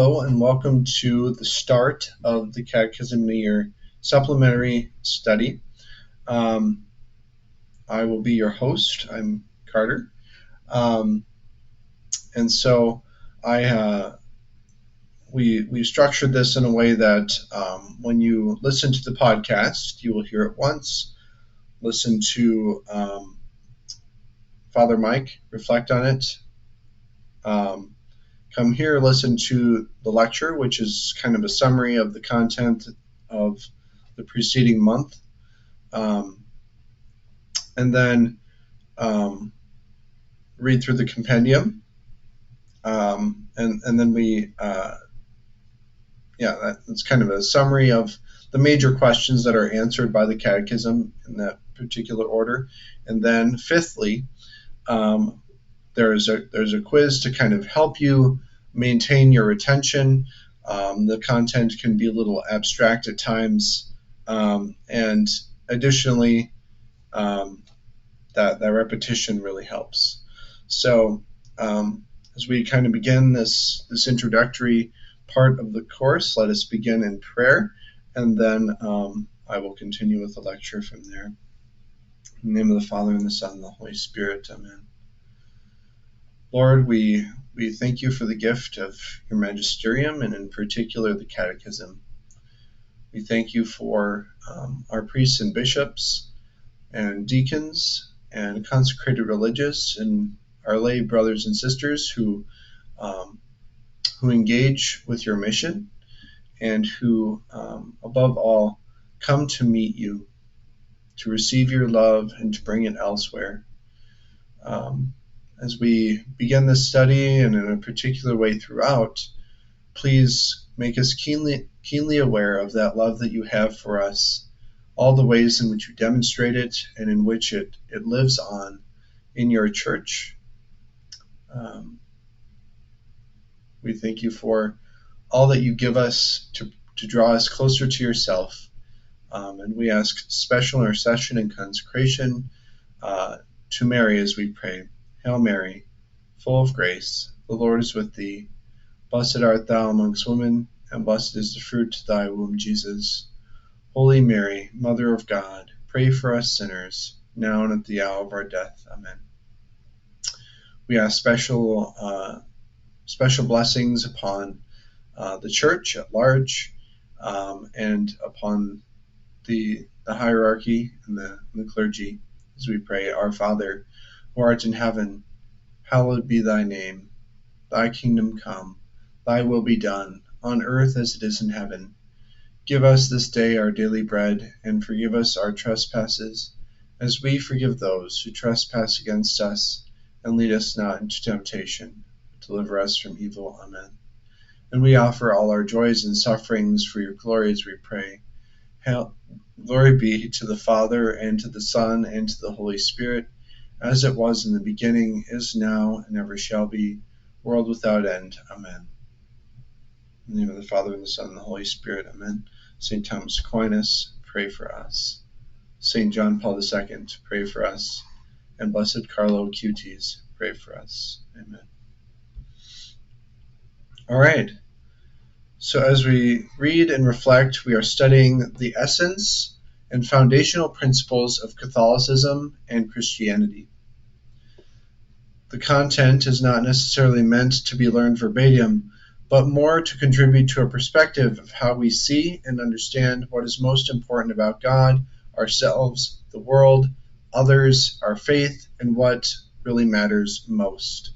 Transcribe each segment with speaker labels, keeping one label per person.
Speaker 1: Hello and welcome to the start of the Catechism year Supplementary study. I will be your host. I'm Carter. And so we structured this in a way that when you listen to the podcast, you will hear it once, listen to Father Mike reflect on it, come here, listen to the lecture, which is kind of a summary of the content of the preceding month, and then read through the compendium, and then that's kind of a summary of the major questions that are answered by the Catechism in that particular order. And then fifthly, there's a quiz to kind of help you maintain your attention. The content can be a little abstract at times, and additionally, that repetition really helps. So as we kind of begin this introductory part of the course, let us begin in prayer, and then I will continue with the lecture from there. In the name of the Father, and the Son, and the Holy Spirit. Amen. Lord, we thank you for the gift of your magisterium, and in particular the Catechism. We thank you for our priests and bishops and deacons and consecrated religious and our lay brothers and sisters who engage with your mission and who, above all, come to meet you, to receive your love and to bring it elsewhere. As we begin this study and in a particular way throughout, please make us keenly aware of that love that you have for us, all the ways in which you demonstrate it and in which it lives on in your church. We thank you for all that you give us to draw us closer to yourself. And we ask special intercession and consecration to Mary as we pray. Hail Mary, full of grace, the Lord is with thee. Blessed art thou amongst women, and blessed is the fruit of thy womb, Jesus. Holy Mary, Mother of God, pray for us sinners, now and at the hour of our death. Amen. We ask special blessings upon the church at large, and upon the hierarchy and the clergy as we pray. Our Father, who art in heaven, hallowed be thy name. Thy kingdom come, thy will be done, on earth as it is in heaven. Give us this day our daily bread, and forgive us our trespasses, as we forgive those who trespass against us. And lead us not into temptation, but deliver us from evil. Amen. And we offer all our joys and sufferings for your glory as we pray. Hail, glory be to the Father, and to the Son, and to the Holy Spirit, as it was in the beginning, is now, and ever shall be, world without end. Amen. In the name of the Father, and the Son, and the Holy Spirit. Amen. St. Thomas Aquinas, pray for us. St. John Paul II, pray for us. And Blessed Carlo Acutis, pray for us. Amen. All right. So as we read and reflect, we are studying the essence and foundational principles of Catholicism and Christianity. The content is not necessarily meant to be learned verbatim, but more to contribute to a perspective of how we see and understand what is most important about God, ourselves, the world, others, our faith, and what really matters most.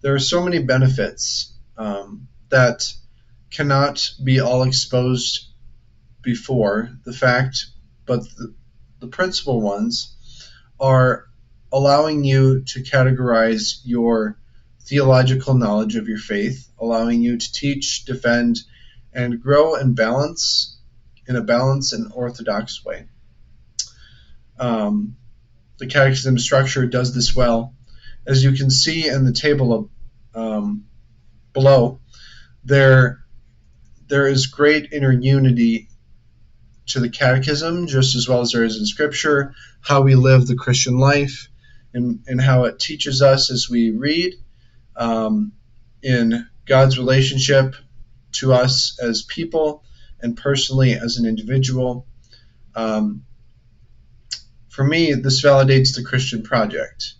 Speaker 1: There are so many benefits that cannot be all exposed before the fact, but the principal ones are allowing you to categorize your theological knowledge of your faith, allowing you to teach, defend, and grow in a balanced and orthodox way. The Catechism structure does this well. As you can see in the table below, there is great inner unity to the Catechism, just as well as there is in Scripture, how we live the Christian life, and how it teaches us as we read in God's relationship to us as people and personally as an individual. For me, this validates the Christian project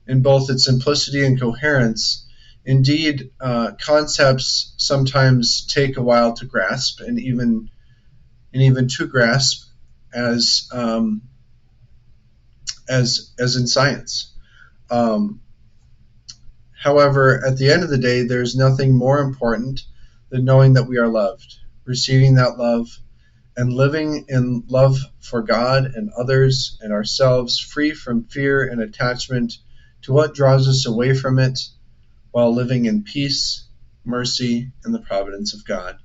Speaker 1: in both its simplicity and coherence. Indeed, concepts sometimes take a while to grasp, and even to grasp, as in science. However, at the end of the day, there's nothing more important than knowing that we are loved, receiving that love, and living in love for God and others and ourselves, free from fear and attachment to what draws us away from it, while living in peace, mercy, and the providence of God.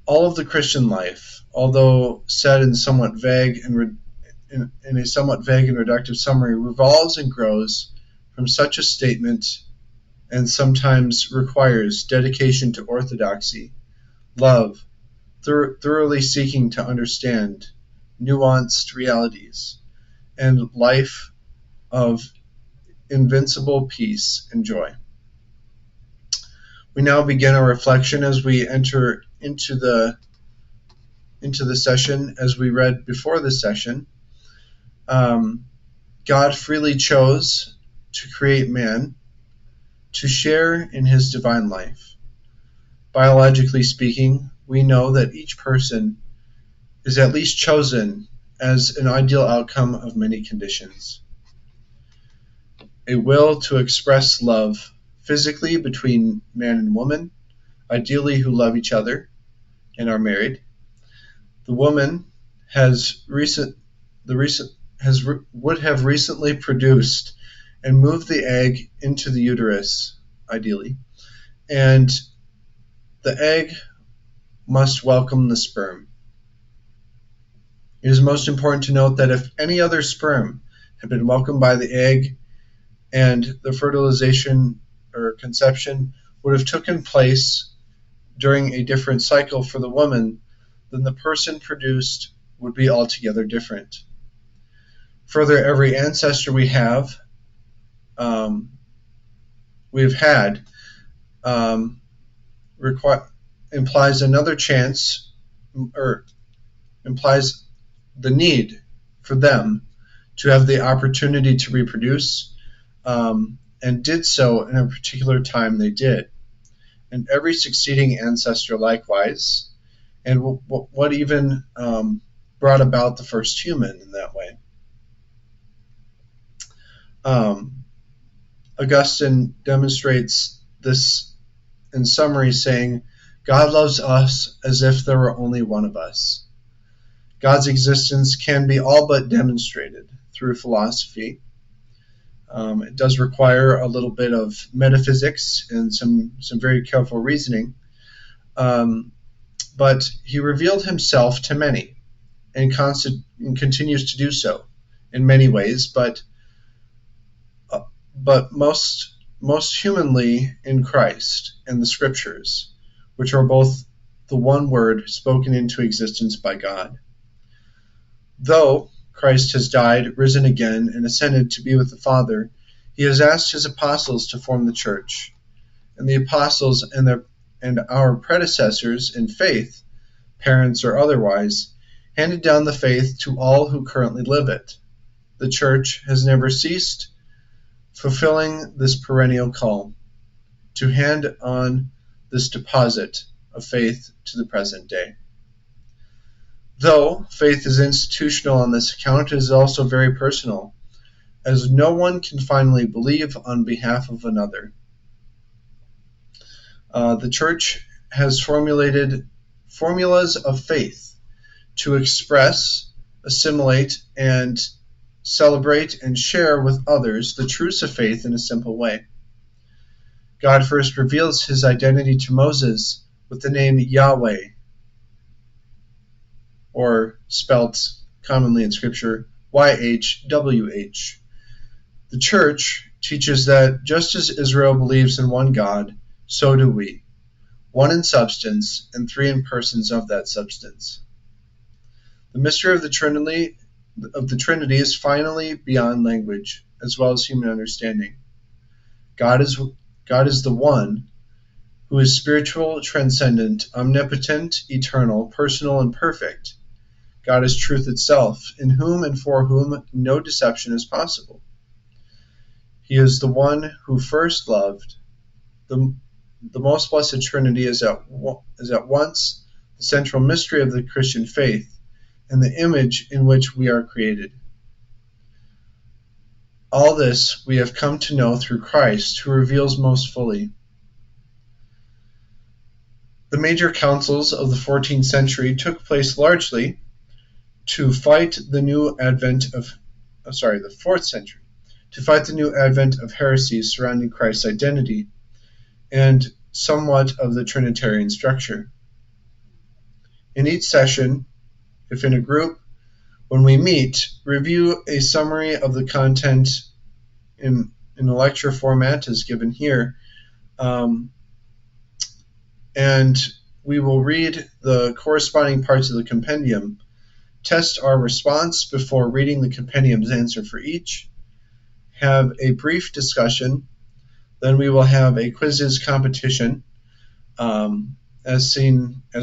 Speaker 1: All of the Christian life, although said in somewhat vague and in a somewhat vague and reductive summary, revolves and grows from such a statement, and sometimes requires dedication to orthodoxy, love, thoroughly seeking to understand nuanced realities, and life of invincible peace and joy. We now begin our reflection as we enter into the session. As we read before the session, God freely chose to create man to share in his divine life. Biologically speaking, we know that each person is at least chosen as an ideal outcome of many conditions. A will to express love physically between man and woman, ideally who love each other and are married. The woman would have recently produced and moved the egg into the uterus, ideally, and the egg must welcome the sperm. It is most important to note that if any other sperm had been welcomed by the egg, and the fertilization or conception would have taken place during a different cycle for the woman, then the person produced would be altogether different. Further, every ancestor we have had implies another chance, or implies the need for them to have the opportunity to reproduce, and did so in a particular time they did. And every succeeding ancestor likewise, and what even brought about the first human in that way. Augustine demonstrates this in summary, saying, God loves us as if there were only one of us. God's existence can be all but demonstrated through philosophy. It does require a little bit of metaphysics and some very careful reasoning. But he revealed himself to many and continues to do so in many ways, but most humanly in Christ and the Scriptures, which are both the one word spoken into existence by God. Though Christ has died, risen again, and ascended to be with the Father, he has asked his apostles to form the church. And the apostles and our predecessors in faith, parents or otherwise, handed down the faith to all who currently live it. The church has never ceased fulfilling this perennial call to hand on this deposit of faith to the present day. Though faith is institutional on this account, it is also very personal, as no one can finally believe on behalf of another. The Church has formulated formulas of faith to express, assimilate, and celebrate and share with others the truths of faith in a simple way. God first reveals his identity to Moses with the name Yahweh, or spelt commonly in Scripture, YHWH. The Church teaches that just as Israel believes in one God, so do we, one in substance and three in persons of that substance. The mystery of the Trinity is finally beyond language, as well as human understanding. God is God is the one who is spiritual, transcendent, omnipotent, eternal, personal, and perfect. God is truth itself, in whom and for whom no deception is possible. He is the one who first loved. The most blessed Trinity is at once the central mystery of the Christian faith and the image in which we are created. All this we have come to know through Christ, who reveals most fully. The major councils of the 14th century took place largely to fight the new advent of, the 4th century, to fight the new advent of heresies surrounding Christ's identity and somewhat of the Trinitarian structure. In each session, if in a group, when we meet, review a summary of the content in a lecture format as given here, and we will read the corresponding parts of the compendium, test our response before reading the compendium's answer for each, have a brief discussion, then we will have a quizzes competition as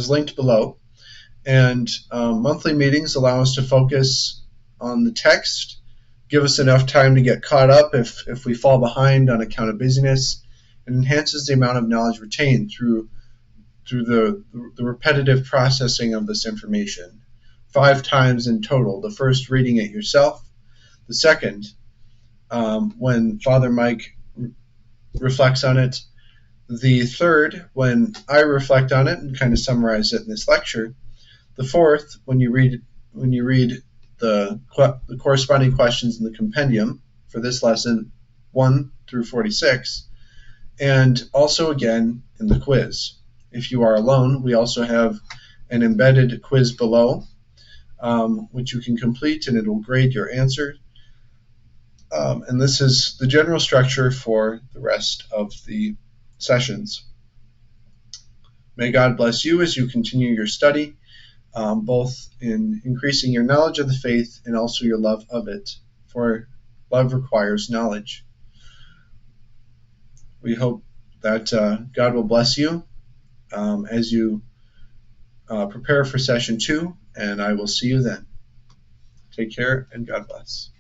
Speaker 1: linked below, and monthly meetings allow us to focus on the text, give us enough time to get caught up if we fall behind on account of busyness, and enhances the amount of knowledge retained through the repetitive processing of this information. 5 times in total. The first, reading it yourself. The second, when Father Mike reflects on it. The third, when I reflect on it and kind of summarize it in this lecture. The fourth, when you read the corresponding questions in the compendium for this lesson 1 through 46, and also again in the quiz. If you are alone, we also have an embedded quiz below, which you can complete, and it will grade your answer. And this is the general structure for the rest of the sessions. May God bless you as you continue your study, both in increasing your knowledge of the faith and also your love of it, for love requires knowledge. We hope that God will bless you as you prepare for session 2, and I will see you then. Take care, and God bless.